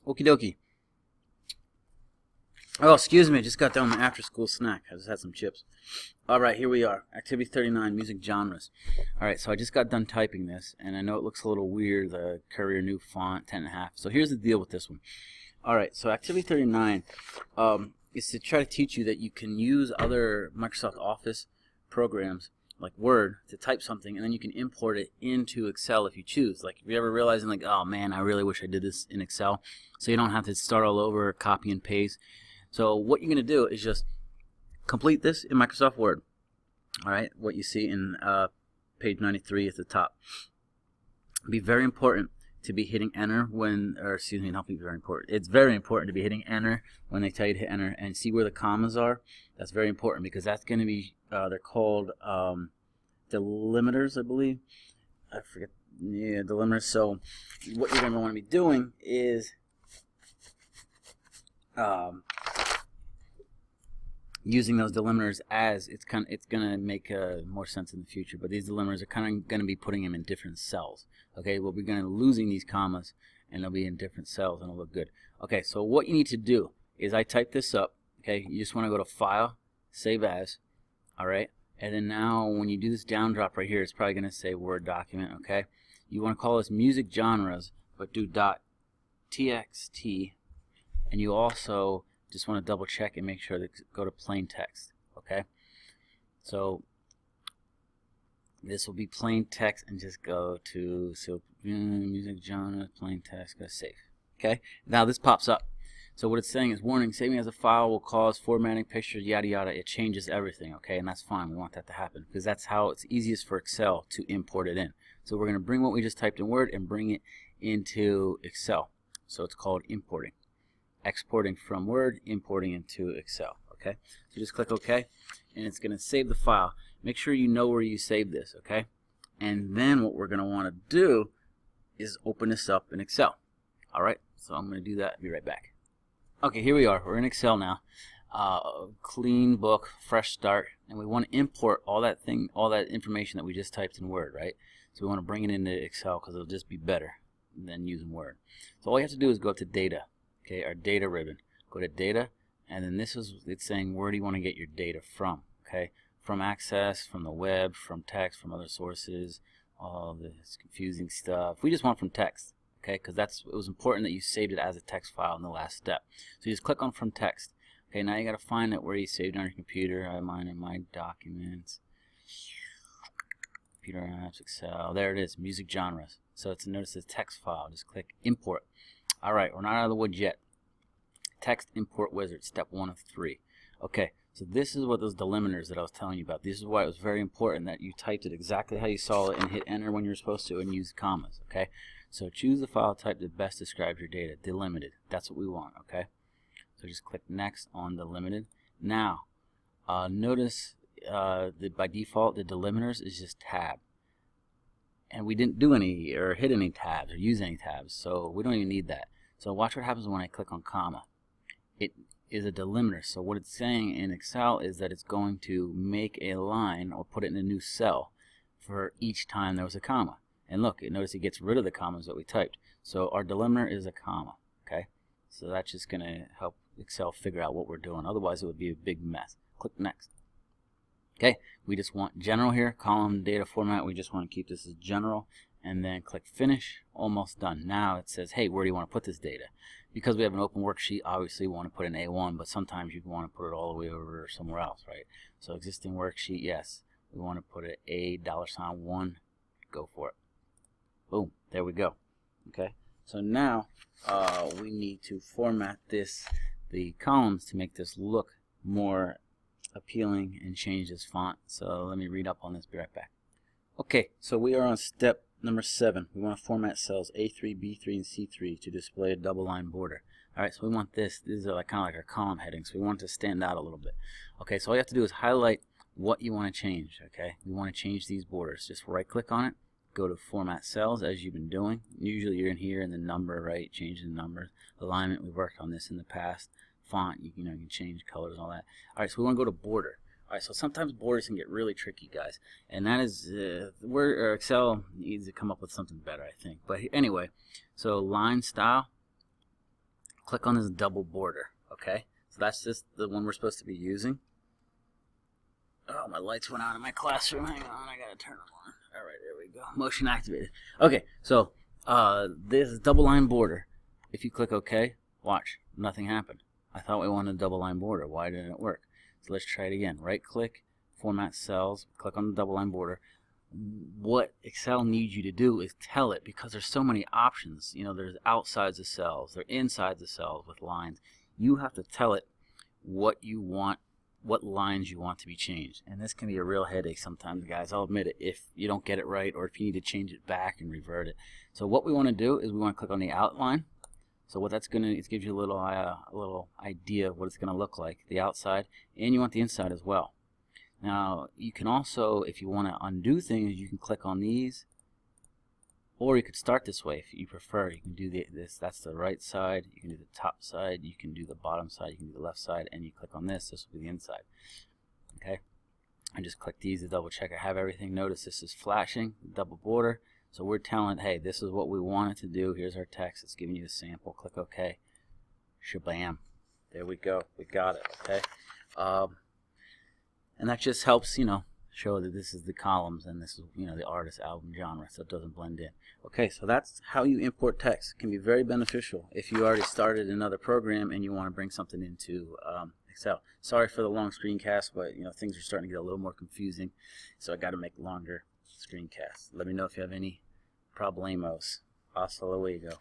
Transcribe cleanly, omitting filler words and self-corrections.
Okie dokie. Oh, excuse me. I just got done with my after-school snack. I just had some chips. All right, here we are. Activity 39, music genres. All right, so I just got done typing this, and I know it looks a little weird, the Courier New font, 10.5. So here's the deal with this one. All right, so Activity 39 is to try to teach you that you can use other Microsoft Office programs like Word to type something, and then you can import it into Excel if you choose. Like, if you're ever realizing, like, oh man, I really wish I did this in Excel, so you don't have to start all over, copy and paste. So what you're going to do is just complete this in Microsoft Word. All right, what you see in page 93 at the top. It'll be very important to be hitting enter when, or excuse me, not be very important. It's very important to be hitting enter when they tell you to hit enter, and see where the commas are. That's very important because that's going to be, they're called delimiters, I believe. I forget, yeah, delimiters. So what you're going to want to be doing is using those delimiters as it's going to make more sense in the future. But these delimiters are kind of going to be putting them in different cells. Okay, well, we're going to losing these commas, and they'll be in different cells, and it'll look good. Okay, so what you need to do is I type this up. Okay, you just want to go to File, Save As. All right, and then now when you do this down drop right here, it's probably going to say Word document. Okay, you want to call this music genres, but do .txt, and you also just want to double check and make sure to go to plain text. Okay, so this will be plain text, and just go to music genre, plain text, go save. Okay, now this pops up. So what it's saying is, warning, saving as a file will cause formatting, pictures, yada yada. It changes everything. Okay, and that's fine. We want that to happen because that's how it's easiest for Excel to import it in. So we're going to bring what we just typed in Word and bring it into Excel. So it's called importing. Exporting from Word, importing into Excel. Okay, so just click OK, and it's going to save the file. Make sure you know where you save this. Okay, and then what we're going to want to do is open this up in Excel. All right, so I'm going to do that. I'll be right back. Okay, here we are. We're in Excel now. Clean book, fresh start, and we want to import all that information that we just typed in Word, right? So we want to bring it into Excel because it'll just be better than using Word. So all you have to do is go to Data. Okay, our data ribbon. Go to data, and then it's saying where do you want to get your data from? Okay, from Access, from the web, from text, from other sources, all this confusing stuff. We just want from text, okay, because it was important that you saved it as a text file in the last step. So you just click on from text. Okay, now you got to find it where you saved it on your computer. I have mine in my documents, computer apps, Excel. There it is, music genres. So notice it's text file. Just click import. All right, we're not out of the woods yet. Text import wizard, step 1 of 3. Okay, so this is what those delimiters that I was telling you about. This is why it was very important that you typed it exactly how you saw it and hit enter when you're supposed to and use commas. Okay, so choose the file type that best describes your data. Delimited. That's what we want. Okay, so just click next on delimited. Now, notice that by default the delimiters is just tab. And we didn't do any or hit any tabs or use any tabs, so we don't even need that. So watch what happens when I click on comma. It is a delimiter. So what it's saying in Excel is that it's going to make a line or put it in a new cell for each time there was a comma. And look, notice it gets rid of the commas that we typed. So our delimiter is a comma. Okay, so that's just going to help Excel figure out what we're doing. Otherwise, it would be a big mess. Click next. Okay, we just want general here, column data format. We just want to keep this as general, and then click finish. Almost done. Now it says, hey, where do you want to put this data? Because we have an open worksheet, obviously we want to put in A1, but sometimes you want to put it all the way over somewhere else, right? So existing worksheet, yes, we want to put it $1. Go for it. Boom, there we go. Okay, so now we need to format the columns to make this look more appealing and change this font. So let me read up on this, be right back. Okay, so we are on step number 7. We want to format cells A3, B3, and C3 to display a double line border. Alright, so we want these are like kind of like our column headings, so we want it to stand out a little bit. Okay, so all you have to do is highlight what you want to change. Okay, we want to change these borders. Just right click on it, go to format cells as you've been doing. Usually you're in here in the number, right, changing the numbers. Alignment, we've worked on this in the past. Font, you can change colors and all that. Alright, so we want to go to border. Alright, so sometimes borders can get really tricky, guys, and that is where Excel needs to come up with something better, I think. But anyway, so line style, click on this double border. Okay, so that's just the one we're supposed to be using. Oh, my lights went out in my classroom. Hang on, I gotta turn them on. All right, there we go. Motion activated. Okay, so this double line border. If you click OK, watch, nothing happened. I thought we wanted a double line border. Why didn't it work? So let's try it again. Right click, format cells, click on the double line border. What Excel needs you to do is tell it, because there's so many options. You know, there's outsides of cells, there's insides of cells with lines. You have to tell it what you want, what lines you want to be changed. And this can be a real headache sometimes, guys. I'll admit it, if you don't get it right or if you need to change it back and revert it. So what we want to do is we want to click on the outline. So what that's going to, it gives you a little idea of what it's going to look like, the outside, and you want the inside as well. Now you can also, if you want to undo things, you can click on these, or you could start this way if you prefer. You can do this, that's the right side, you can do the top side, you can do the bottom side, you can do the left side, and you click on this will be the inside. Okay, I just click these to double check I have everything. Notice this is flashing, double border. So we're telling, hey, this is what we want it to do. Here's our text. It's giving you a sample. Click OK. Shabam. There we go. We got it. Okay. And that just helps, you know, show that this is the columns and this is, you know, the artist album genre, so it doesn't blend in. Okay, so that's how you import text. It can be very beneficial if you already started another program and you want to bring something into Excel. Sorry for the long screencast, but you know, things are starting to get a little more confusing, so I got to make longer screencasts. Let me know if you have any problemos. Hasta luego.